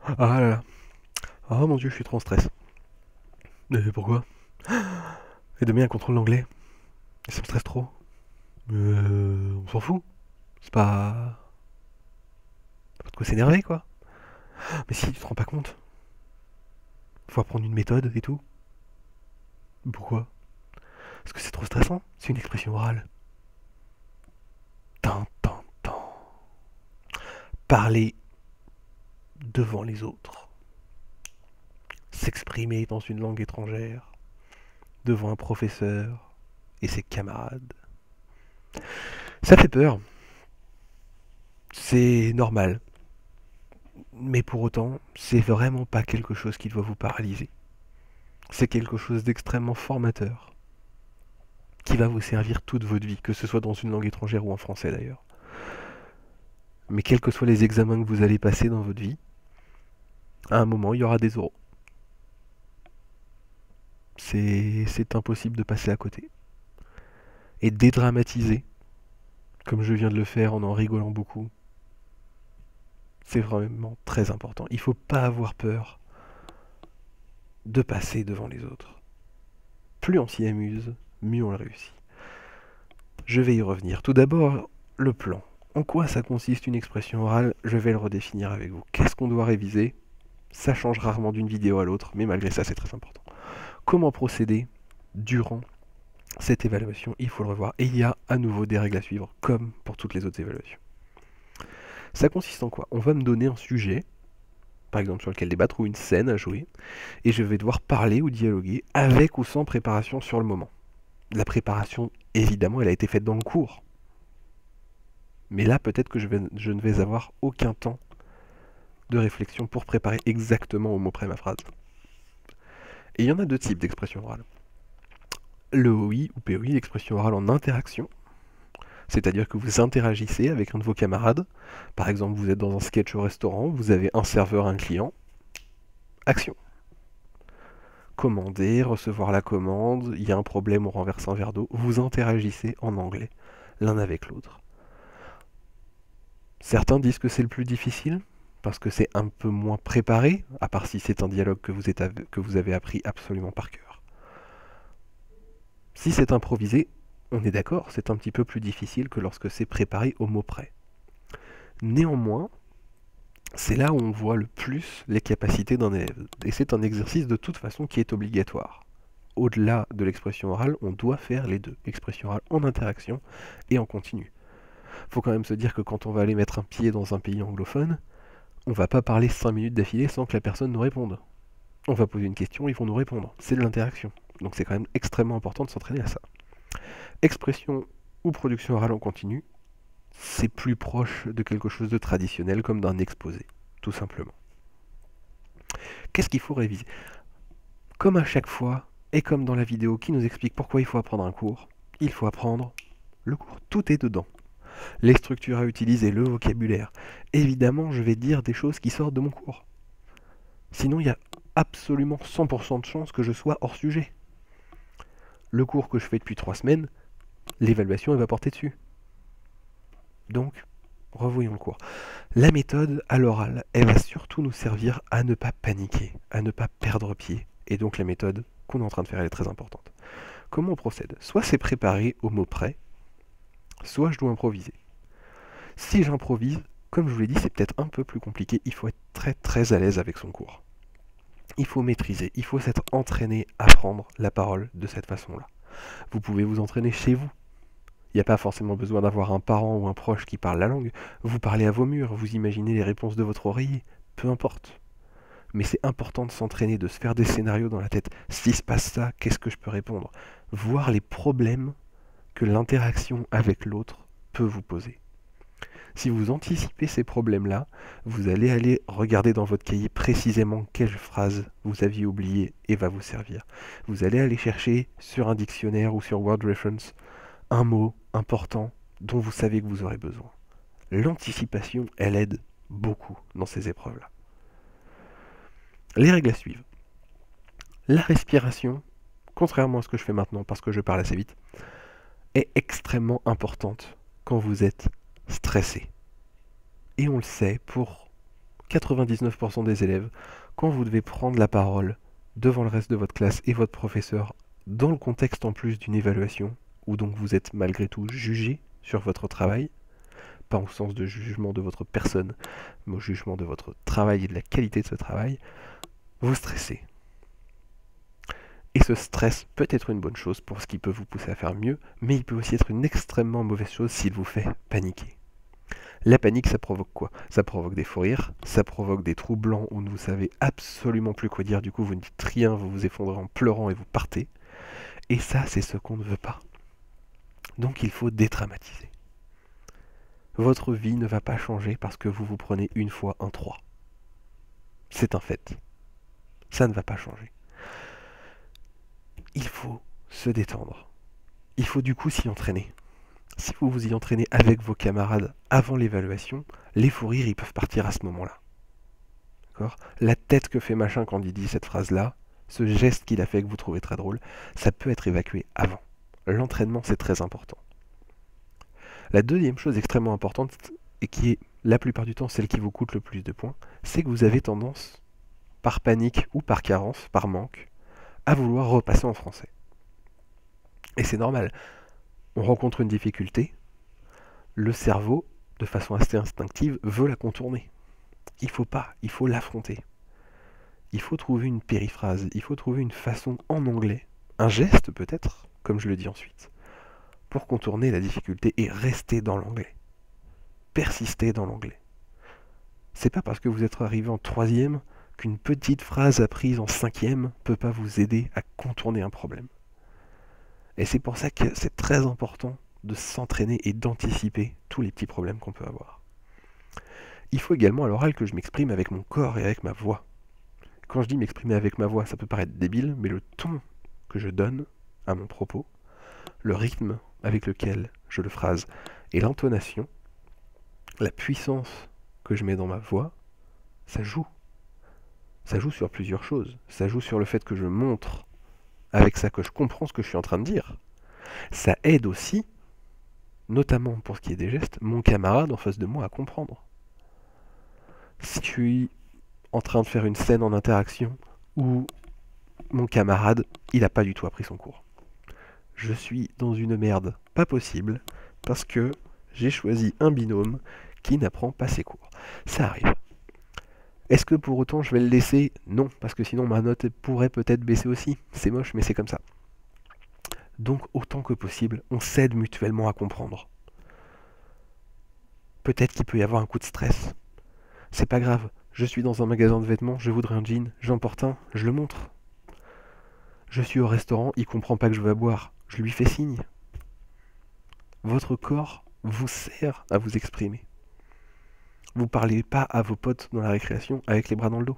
Ah là là. Oh mon dieu, je suis trop en stress. Pourquoi? Et demain, un contrôle d'anglais. Et ça me stresse trop. On s'en fout. C'est pas de quoi s'énerver, quoi. Mais si, tu te rends pas compte. Faut apprendre une méthode et tout. Pourquoi? Parce que c'est trop stressant. C'est une expression orale. Tan, tan, tan. Parler devant les autres. S'exprimer dans une langue étrangère. Devant un professeur et ses camarades. Ça fait peur. C'est normal. Mais pour autant, c'est vraiment pas quelque chose qui doit vous paralyser. C'est quelque chose d'extrêmement formateur, qui va vous servir toute votre vie, que ce soit dans une langue étrangère ou en français d'ailleurs. Mais quels que soient les examens que vous allez passer dans votre vie, à un moment, il y aura des oraux. C'est impossible de passer à côté. Et dédramatiser, comme je viens de le faire en rigolant beaucoup, c'est vraiment très important. Il ne faut pas avoir peur de passer devant les autres. Plus on s'y amuse, mieux on le réussit. Je vais y revenir. Tout d'abord, le plan. En quoi ça consiste une expression orale? Je vais le redéfinir avec vous. Qu'est-ce qu'on doit réviser? Ça change rarement d'une vidéo à l'autre, mais malgré ça, c'est très important. Comment procéder durant cette évaluation? Il faut le revoir. Et il y a à nouveau des règles à suivre, comme pour toutes les autres évaluations. Ça consiste en quoi? On va me donner un sujet, par exemple sur lequel débattre, ou une scène à jouer, et je vais devoir parler ou dialoguer avec ou sans préparation sur le moment. La préparation, évidemment, elle a été faite dans le cours. Mais là, peut-être que je ne vais avoir aucun temps de réflexion pour préparer exactement au mot près ma phrase. Et il y en a deux types d'expressions orales. Le OI ou POI, l'expression orale en interaction, c'est-à-dire que vous interagissez avec un de vos camarades. Par exemple, vous êtes dans un sketch au restaurant, vous avez un serveur, un client. Action. Commander, recevoir la commande, il y a un problème, on renverse un verre d'eau. Vous interagissez en anglais, l'un avec l'autre. Certains disent que c'est le plus difficile, parce que c'est un peu moins préparé, à part si c'est un dialogue que vous avez appris absolument par cœur. Si c'est improvisé, on est d'accord, c'est un petit peu plus difficile que lorsque c'est préparé au mot près. Néanmoins, c'est là où on voit le plus les capacités d'un élève, et c'est un exercice de toute façon qui est obligatoire. Au-delà de l'expression orale, on doit faire les deux, expression orale en interaction et en continu. Faut quand même se dire que quand on va aller mettre un pied dans un pays anglophone, on va pas parler 5 minutes d'affilée sans que la personne nous réponde. On va poser une question, ils vont nous répondre. C'est de l'interaction. Donc c'est quand même extrêmement important de s'entraîner à ça. Expression ou production orale en continu, c'est plus proche de quelque chose de traditionnel comme d'un exposé, tout simplement. Qu'est-ce qu'il faut réviser? Comme à chaque fois, et comme dans la vidéo qui nous explique pourquoi il faut apprendre un cours, il faut apprendre le cours. Tout est dedans. Les structures à utiliser, le vocabulaire. Évidemment, je vais dire des choses qui sortent de mon cours. Sinon, il y a absolument 100% de chances que je sois hors sujet. Le cours que je fais depuis 3 semaines, l'évaluation elle va porter dessus. Donc, revoyons le cours. La méthode à l'oral, elle va surtout nous servir à ne pas paniquer, à ne pas perdre pied. Et donc la méthode qu'on est en train de faire, elle est très importante. Comment on procède? Soit c'est préparé au mot près, soit je dois improviser. Si j'improvise, comme je vous l'ai dit, c'est peut-être un peu plus compliqué, il faut être très très à l'aise avec son cours. Il faut maîtriser, il faut s'être entraîné à prendre la parole de cette façon-là. Vous pouvez vous entraîner chez vous. Il n'y a pas forcément besoin d'avoir un parent ou un proche qui parle la langue. Vous parlez à vos murs, vous imaginez les réponses de votre oreiller, peu importe. Mais c'est important de s'entraîner, de se faire des scénarios dans la tête. S'il se passe ça, qu'est-ce que je peux répondre? Voir les problèmes que l'interaction avec l'autre peut vous poser. Si vous anticipez ces problèmes-là, vous allez aller regarder dans votre cahier précisément quelle phrase vous aviez oubliée et va vous servir. Vous allez aller chercher sur un dictionnaire ou sur Word Reference un mot important dont vous savez que vous aurez besoin. L'anticipation, elle aide beaucoup dans ces épreuves-là. Les règles à suivre. La respiration, contrairement à ce que je fais maintenant parce que je parle assez vite, est extrêmement importante quand vous êtes stressé. Et on le sait pour 99% des élèves, quand vous devez prendre la parole devant le reste de votre classe et votre professeur, dans le contexte en plus d'une évaluation, où donc vous êtes malgré tout jugé sur votre travail, pas au sens de jugement de votre personne, mais au jugement de votre travail et de la qualité de ce travail, vous stressez. Et ce stress peut être une bonne chose pour ce qui peut vous pousser à faire mieux, mais il peut aussi être une extrêmement mauvaise chose s'il vous fait paniquer. La panique, ça provoque quoi? Ça provoque des fous rires, ça provoque des trous blancs où vous savez absolument plus quoi dire, du coup vous ne dites rien, vous vous effondrez en pleurant et vous partez. Et ça, c'est ce qu'on ne veut pas. Donc il faut dédramatiser. Votre vie ne va pas changer parce que vous vous prenez une fois un 3. C'est un fait. Ça ne va pas changer. Il faut se détendre. Il faut du coup s'y entraîner. Si vous vous y entraînez avec vos camarades avant l'évaluation, les fous rires, ils peuvent partir à ce moment-là. D'accord ? La tête que fait machin quand il dit cette phrase-là, ce geste qu'il a fait que vous trouvez très drôle, ça peut être évacué avant. L'entraînement, c'est très important. La deuxième chose extrêmement importante, et qui est la plupart du temps celle qui vous coûte le plus de points, c'est que vous avez tendance, par panique ou par carence, par manque, à vouloir repasser en français. Et c'est normal. On rencontre une difficulté, le cerveau, de façon assez instinctive, veut la contourner. Il faut pas, il faut l'affronter. Il faut trouver une périphrase, il faut trouver une façon en anglais, un geste peut-être, comme je le dis ensuite, pour contourner la difficulté et rester dans l'anglais. Persister dans l'anglais. C'est pas parce que vous êtes arrivé en 3e qu'une petite phrase apprise en 5e peut pas vous aider à contourner un problème. Et c'est pour ça que c'est très important de s'entraîner et d'anticiper tous les petits problèmes qu'on peut avoir. Il faut également à l'oral que je m'exprime avec mon corps et avec ma voix. Quand je dis m'exprimer avec ma voix, ça peut paraître débile, mais le ton que je donne à mon propos, le rythme avec lequel je le phrase et l'intonation, la puissance que je mets dans ma voix, ça joue. Ça joue sur plusieurs choses. Ça joue sur le fait que je montre avec ça que je comprends ce que je suis en train de dire. Ça aide aussi, notamment pour ce qui est des gestes, mon camarade en face de moi à comprendre. Si je suis en train de faire une scène en interaction où mon camarade, il n'a pas du tout appris son cours. Je suis dans une merde pas possible parce que j'ai choisi un binôme qui n'apprend pas ses cours. Ça arrive. Est-ce que pour autant je vais le laisser? Non, parce que sinon ma note pourrait peut-être baisser aussi. C'est moche, mais c'est comme ça. Donc autant que possible, on s'aide mutuellement à comprendre. Peut-être qu'il peut y avoir un coup de stress. C'est pas grave, je suis dans un magasin de vêtements, je voudrais un jean, j'en porte un, je le montre. Je suis au restaurant, il comprend pas que je veux boire, je lui fais signe. Votre corps vous sert à vous exprimer. Vous parlez pas à vos potes dans la récréation avec les bras dans le dos.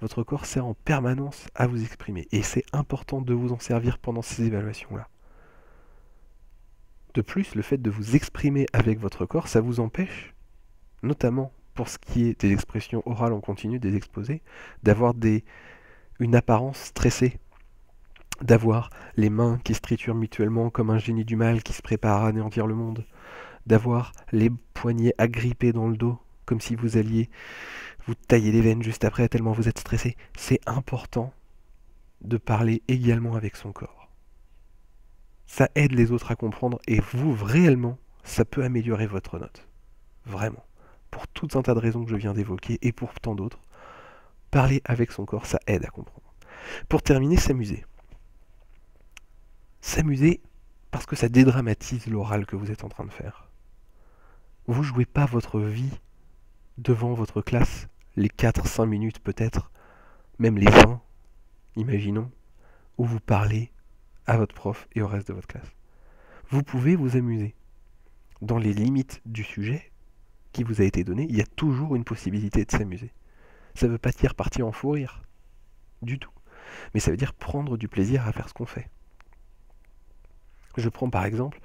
Votre corps sert en permanence à vous exprimer. Et c'est important de vous en servir pendant ces évaluations-là. De plus, le fait de vous exprimer avec votre corps, ça vous empêche, notamment pour ce qui est des expressions orales en continu, des exposés, d'avoir une apparence stressée, d'avoir les mains qui se triturent mutuellement comme un génie du mal qui se prépare à anéantir le monde, d'avoir les poignets agrippés dans le dos, comme si vous alliez vous tailler les veines juste après tellement vous êtes stressé. C'est important de parler également avec son corps. Ça aide les autres à comprendre et vous, réellement, ça peut améliorer votre note. Vraiment. Pour tout un tas de raisons que je viens d'évoquer et pour tant d'autres, parler avec son corps, ça aide à comprendre. Pour terminer, s'amuser. S'amuser parce que ça dédramatise l'oral que vous êtes en train de faire. Vous jouez pas votre vie devant votre classe, les 4-5 minutes peut-être, même les 20, imaginons, où vous parlez à votre prof et au reste de votre classe. Vous pouvez vous amuser. Dans les limites du sujet qui vous a été donné, il y a toujours une possibilité de s'amuser. Ça ne veut pas dire partir en fou rire, du tout. Mais ça veut dire prendre du plaisir à faire ce qu'on fait. Je prends par exemple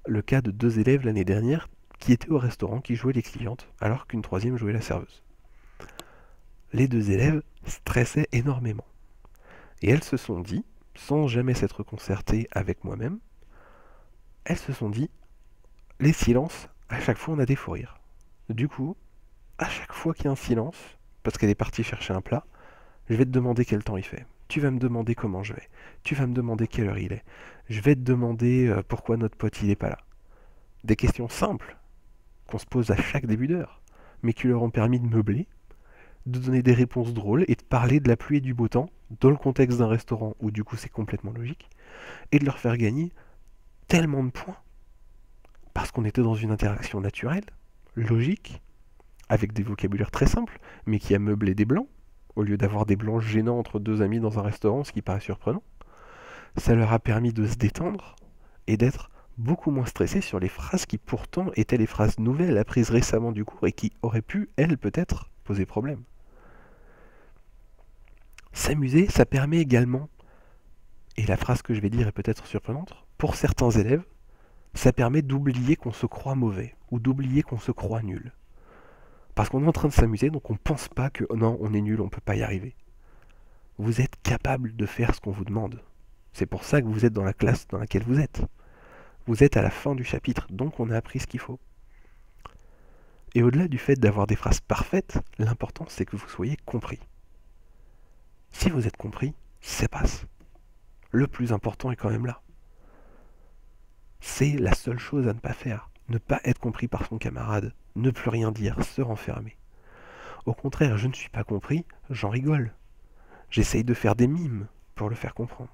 le cas de 2 élèves l'année dernière qui étaient au restaurant, qui jouaient les clientes, alors qu'une 3e jouait la serveuse. Les 2 élèves stressaient énormément. Et elles se sont dit, sans jamais s'être concertées avec moi-même, elles se sont dit, les silences, à chaque fois on a des fous rires. Du coup, à chaque fois qu'il y a un silence, parce qu'elle est partie chercher un plat, je vais te demander quel temps il fait. Tu vas me demander comment je vais. Tu vas me demander quelle heure il est. Je vais te demander pourquoi notre pote il est pas là. Des questions simples qu'on se pose à chaque début d'heure, mais qui leur ont permis de meubler, de donner des réponses drôles et de parler de la pluie et du beau temps dans le contexte d'un restaurant où du coup c'est complètement logique, et de leur faire gagner tellement de points parce qu'on était dans une interaction naturelle, logique, avec des vocabulaires très simples, mais qui a meublé des blancs, au lieu d'avoir des blancs gênants entre deux amis dans un restaurant, ce qui paraît surprenant. Ça leur a permis de se détendre et d'être beaucoup moins stressés sur les phrases qui pourtant étaient les phrases nouvelles apprises récemment du cours et qui auraient pu, elles, peut-être, poser problème. S'amuser, ça permet également, et la phrase que je vais dire est peut-être surprenante, pour certains élèves, ça permet d'oublier qu'on se croit mauvais, ou d'oublier qu'on se croit nul. Parce qu'on est en train de s'amuser, donc on pense pas que oh non, on est nul, on peut pas y arriver. Vous êtes capable de faire ce qu'on vous demande. C'est pour ça que vous êtes dans la classe dans laquelle vous êtes. Vous êtes à la fin du chapitre, donc on a appris ce qu'il faut. Et au-delà du fait d'avoir des phrases parfaites, l'important c'est que vous soyez compris. Si vous êtes compris, ça passe. Le plus important est quand même là. C'est la seule chose à ne pas faire. Ne pas être compris par son camarade, ne plus rien dire, se renfermer. Au contraire, je ne suis pas compris, j'en rigole. J'essaye de faire des mimes pour le faire comprendre.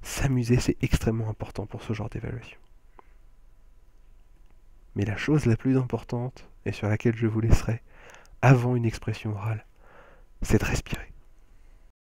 S'amuser, c'est extrêmement important pour ce genre d'évaluation. Mais la chose la plus importante, et sur laquelle je vous laisserai, avant une expression orale, c'est de respirer.